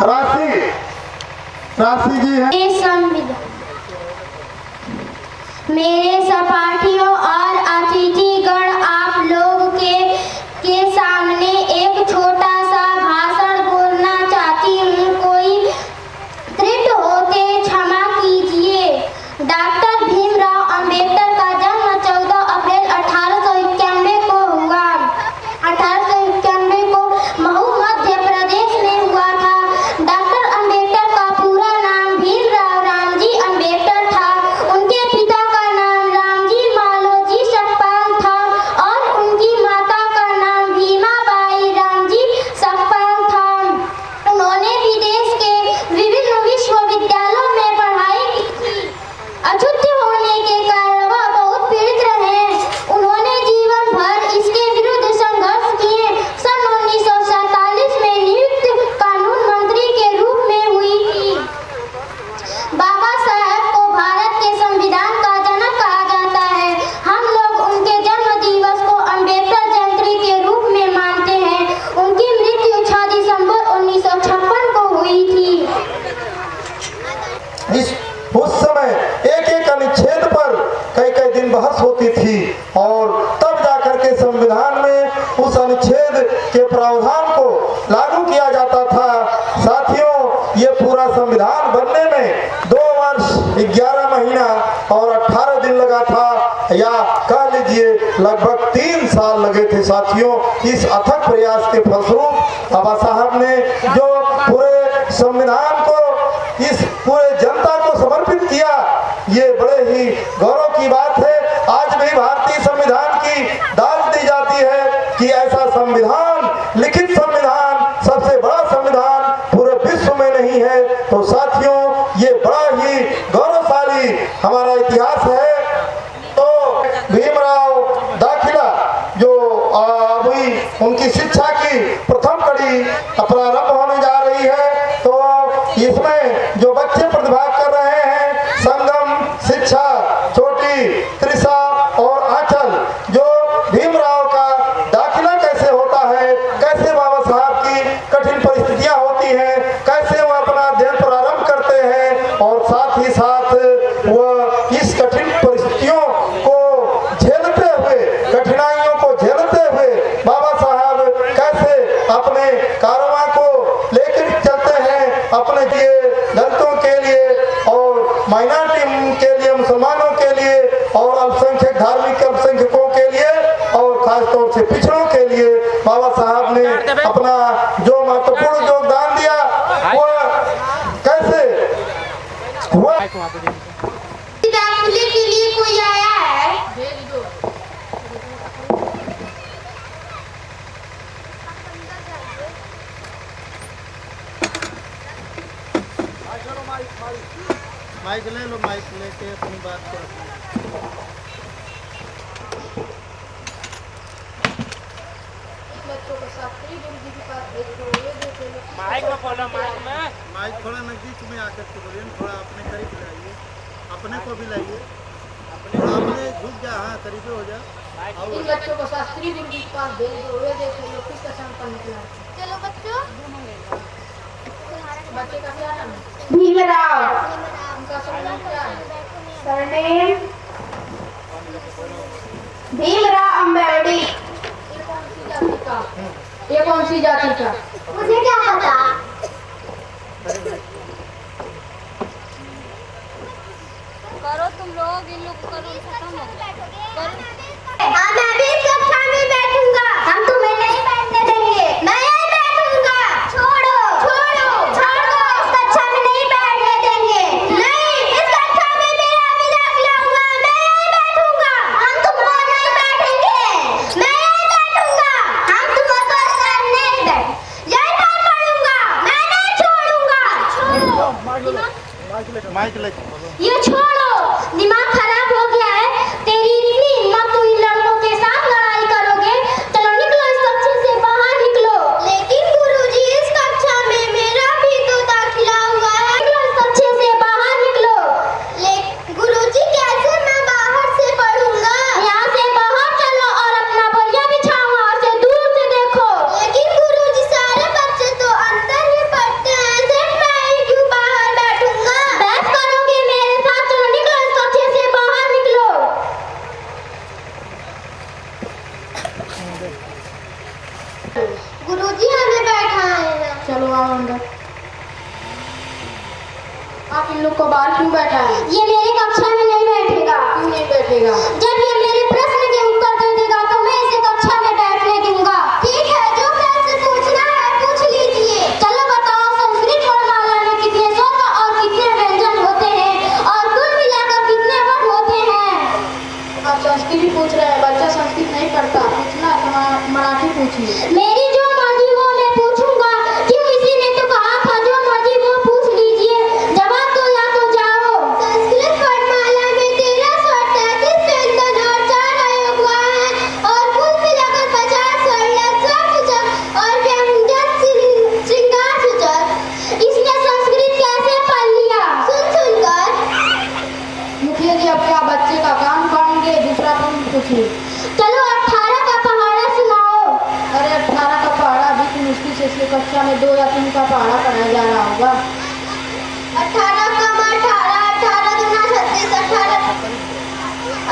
राशि जी है। मेरे सहपाठियों और अतिथिगण, आप लोग के सामने एक छोटा सा भाषण बोलना चाहती हूँ। कोई त्रुटि होते क्षमा कीजिए। डॉक्टर भीमराव अंबेडकर का जन्म 14 अप्रैल 1891 को हुआ। 1891 को महू मध्य प्रदेश में हुआ था। डॉक्टर अंबेडकर का पूरा नाम भीमराव रामजी अंबेडकर था। उनके पिता का नाम रामजी मालोजी सकपाल था और उनकी माता का नाम भीमाबाई रामजी सकपाल था। उन्होंने विदेश के विभिन्न विश्वविद्यालयों में पढ़ाई की थी। अछूत होने के कारण वह बहुत पीड़ित रहे। उन्होंने जीवन भर इसके विरुद्ध संघर्ष किए। सन 1947 में नियुक्त कानून मंत्री के रूप में हुई थी। बाबा साहब को भारत के संविधान का जनक कहा जाता है। हम लोग उनके जन्म दिवस को अंबेडकर जयंती के रूप में मानते हैं। उनकी मृत्यु 6 दिसंबर 1956 को हुई थी। उस समय एक एक अनुच्छेद पर कई कई दिन बहस होती थी और तब जाकर के संविधान में उस अनुच्छेद के प्रावधान को लागू किया जाता था। साथियों, ये पूरा संविधान बनने में 2 वर्ष 11 महीना और 18 दिन लगा था, या कह लीजिए लगभग 3 साल लगे थे। साथियों, इस अथक प्रयास के फलस्वरूप बाबा साहब ने जो पूरे संविधान को, इस पूरे जनता को समर्पित किया, ये बड़े ही गौरव की बात है। आज भी भारतीय संविधान की दाद दी जाती है कि ऐसा संविधान, लिखित संविधान, सबसे बड़ा संविधान पूरे विश्व में नहीं है। तो साथियों, ये बड़ा ही गौरवशाली हमारा इतिहास है। तो भीमराव दाखिला जो अभी उनकी शिक्षा की प्रथम कड़ी प्रारंभ होने जा रही है, तो इसमें जो बच्चे प्रतिभाग कर रहे हैं, संगम, शिक्षा, छोटी, त्रिशा और आंचल, जो भीमराव का दाखिला कैसे होता है, कैसे बाबा साहब की कठिन परिस्थितियां होती हैं, कैसे वह अपना अध्ययन प्रारंभ करते हैं और साथ ही साथ वह इस कठिन परिस्थितियों को झेलते हुए, कठिनाइयों को झेलते हुए बाबा साहब कैसे अपने कारवां को लेकर चलते हैं, अपने लिए, दलितों के लिए और माइनॉरिटी के लिए, मुसलमानों के लिए और अल्पसंख्यक, धार्मिक अल्पसंख्यकों के लिए और खासतौर से पिछड़ों के लिए बाबा साहब ने अपना जो महत्वपूर्ण योगदान दिया, वह कैसे हुआ। दाखिले के लिए कोई आया है? माइक ले लो, माइक लेके अपनी बात करो। माइक में बोलो, माइक थोड़ा नजदीक में आकर के बोलिए, थोड़ा अपने करीब लाइए, अपने को भी लाइए, अपने झुक जा, हाँ करीब हो जा। इन बच्चों को शास्त्रीय गुरुजी के पास भेज दो, वे देखें लोग किस कसम पर निकला। चलो बच्चों। बच्चे का क्या नाम है? भीमराव। उनका सरनेम क्या है? सरनेम भीमराव अंबेडकर। ये कौन सी जाति का? मुझे क्या पता। करो तुम लोग, इन लोग करो, खत्म हो गया। मैं भी इस कक्षा में बैठूंगा। हम तुम्हें नहीं बैठने देंगे। मैं यहीं बैठूंगा। छोड़ो छोड़ो छोड़ो, इस कक्षा में नहीं बैठने देंगे। नहीं, इस कक्षा में मेरा भी दाखिला हुआ। मैं यहीं बैठूंगा। हम तुमको नहीं बैठेंगे। मैं यहीं बैठूंगा। हम तुमको नहीं बैठ, यहीं पर पढ़ूंगा। मैं नहीं छोड़ूंगा। छोड़ो माइक ले। ये छोड़ो, दिमाग खराब हो गया है। तेरी इतनी हिम्मत, तू इन लड़कों के साथ लड़ाई करोगे? चलो निकलो, इस कक्षा से बाहर निकलो। लेकिन गुरुजी, इस कक्षा में मेरा भी तो दाखिला हुआ है। निकलो, इस कक्षा से बाहर निकलो। गुरुजी, कैसे मैं बाहर से पढ़ूंगा? यहाँ से बाहर चलो और अपना बोरिया बिछाओ, वहाँ से दूर से देखो। लेकिन गुरुजी, सारे बच्चे तो अंदर ही पढ़ते हैं, ऐसे आप इन लोग को बाहर क्यों बैठाए? ये मेरी कक्षा में नहीं बैठेगा। क्यों नहीं बैठेगा? जब ये मेरे प्रश्न के उत्तर दे देगा तो मैं इसे कक्षा में बैठने दूंगा। ठीक है, जो प्रश्न पूछना है पूछ लीजिए। चलो बताओ, संस्कृत वर्णमाला में कितने स्वर और कितने व्यंजन होते हैं और कुल मिलाकर कितने वर्ण होते हैं? आप संस्कृत पूछ रहे हैं, बच्चा संस्कृत नहीं पढ़ता, पूछना मराठी पूछिए। मेरी जो मर्जी वो मैं पूछूंगा। क्यों, इसी ने तो कहा था जो मर्जी वो पूछ लीजिए। जवाब दो या तो जाओ। संस्कृत वर्णमाला में 13 स्वर, 33 व्यंजन और 4 अयोग हैं और कुल मिलाकर 50 स्वर, लज्जासूचक और व्यंजन श्रृंगारसूचक। इसने संस्कृत कैसे पढ़ लिया? सुनकर। मुखिया जी, अब क्या बच्चे का कान काटेंगे? दूसरा प्रश्न पूछिए। चलो 18 का पहाड़ा सुनाओ। अरे 18 का पहाड़ा भी तो मुश्किल से इसलिए कक्षा में 2 या 3 का पहाड़ा पढ़ाया जा रहा होगा। 18 कम 18, 18 दूना 36, 18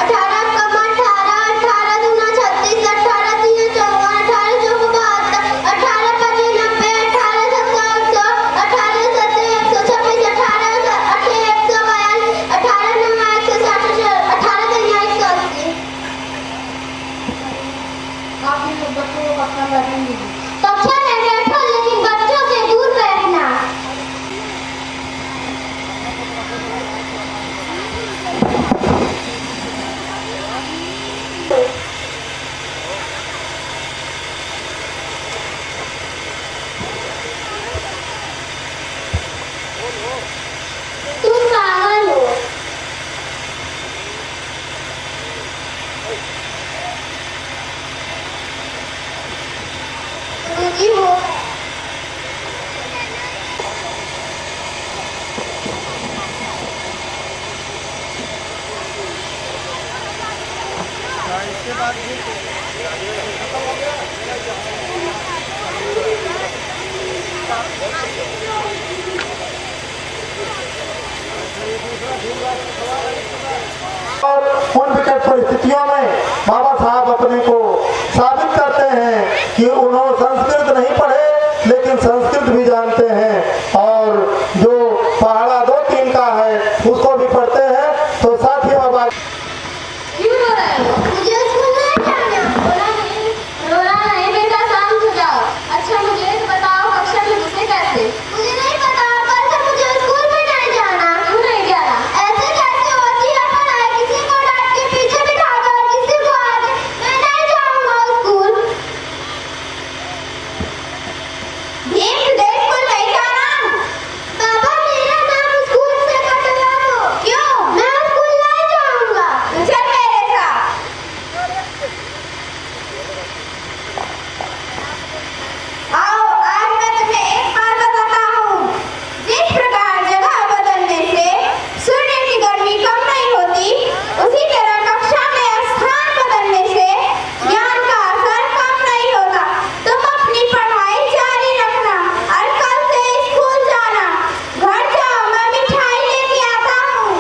18 कम 18, 18 दूना 36, 18 तीन 54, 18 चौको 72, 18 पचे 90, 18 सत्ता 100, 18 सत्ते 126, 18 अठे 142, 18 नवा 160, 18 तैया 180। आप इन लोग बच्चों को कक्षा में बैठेंगे? कक्षा में बैठो, लेकिन बच्चों से दूर बैठना। तुम पागल हो। गुरुजी हो। इसके बाद ये और उन विकट परिस्थितियों में बाबा साहब अपने को साबित करते हैं कि उन्होंने संस्कृत नहीं पढ़े लेकिन संस्कृत भी जानते हैं और जो पहाड़ा 2-3 का है उसको भी पढ़ते हैं। तो साथी बाबा क्यों रो रहे हो? मुझे स्कूल नहीं जाना। रोना नहीं बेटा, शांत हो जाओ। अच्छा मुझे एक बताओ, कक्षा में घुसे कैसे? मुझे नहीं पता, कल से मुझे स्कूल में नहीं जाना। क्यों नहीं जाना? ऐसे कैसे होती है पढ़ाई? किसी को डांट के पीछे बिठाकर किसी को आगे। मैं नहीं जाऊंगा स्कूल। भीम देश को नहीं जाना। बाबा मेरा नाम स्कूल से कटवा दो। क्यों? मैं स्कूल नहीं जाऊंगा। चल मेरे साथ। आओ, आज मैं तुम्हें एक बात बताता हूँ। जिस प्रकार जगह बदलने से सूर्य की गर्मी कम नहीं होती, उसी तरह कक्षा में स्थान बदलने से ज्ञान का असर कम नहीं होता। तुम अपनी पढ़ाई जारी रखना और कल से स्कूल जाना। घर जाओ, मैं मिठाई लेके आता हूँ।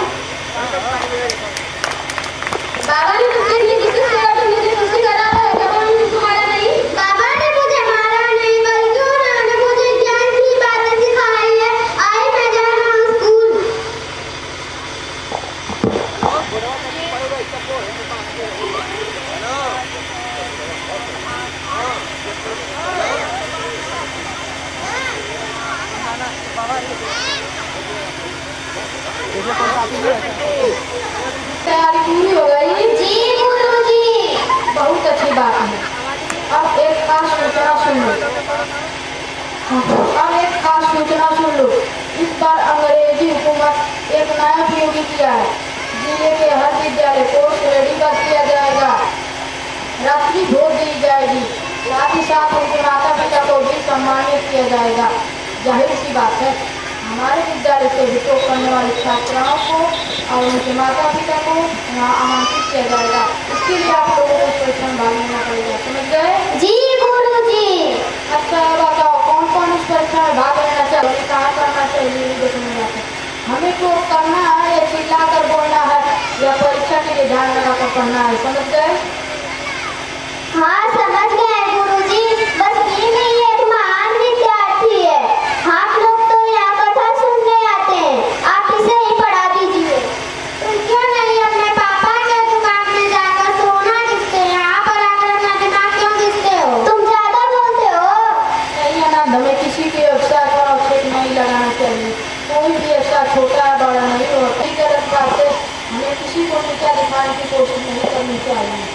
बाबा ने तुझे लिए किसी से और मुझे कुछ करा है? बाबा ने तुझको मारा नहीं? बाबा ने मुझे मारा नहीं, बल्कि उन्होंने मुझे ज्ञान की बातें सिखाई है। आई मैं जा रहा हूँ स्कूल। तैयारी पूरी हो गई? जी गुरुजी। बहुत अच्छी बात है। अब एक खास सूचना सुन लो। इस बार अंग्रेजी हुकूमत एक नया प्रयोग किया है। जिले के हर विद्यालय को रेडी कर दिया जाएगा। रात्रि भोज दी जाएगी। साथ ही साथ उनके माता पिता को भी सम्मानित किया जाएगा। जाहिर सी बात है, हमारे विद्यालय से वियोग करने वाले छात्राओं को और उनके माता पिता को यहाँ आमंत्रित किया जाएगा। इसके लिए आप लोगों को परीक्षा में भाग लेना पड़ेगा। समझ गए? जी गुरुजी। अच्छा बताओ, कौन कौन इस परीक्षा में भाग लेना चाहिए, कहाँ करना चाहिए, ये देखने जाते हैं। हमें तो करना है या चिल्ला कर बोलना है या परीक्षा के लिए ध्यान लगा कर पढ़ना है। समझ गए? हाँ समझ गए गुरुजी। बस ये नहीं एक महान विद्यार्थी है। आप लोग तो यहाँ कथा सुनने आते हैं। आप किसी को नीचा दिखाने की कोशिश नहीं करनी चाहिए।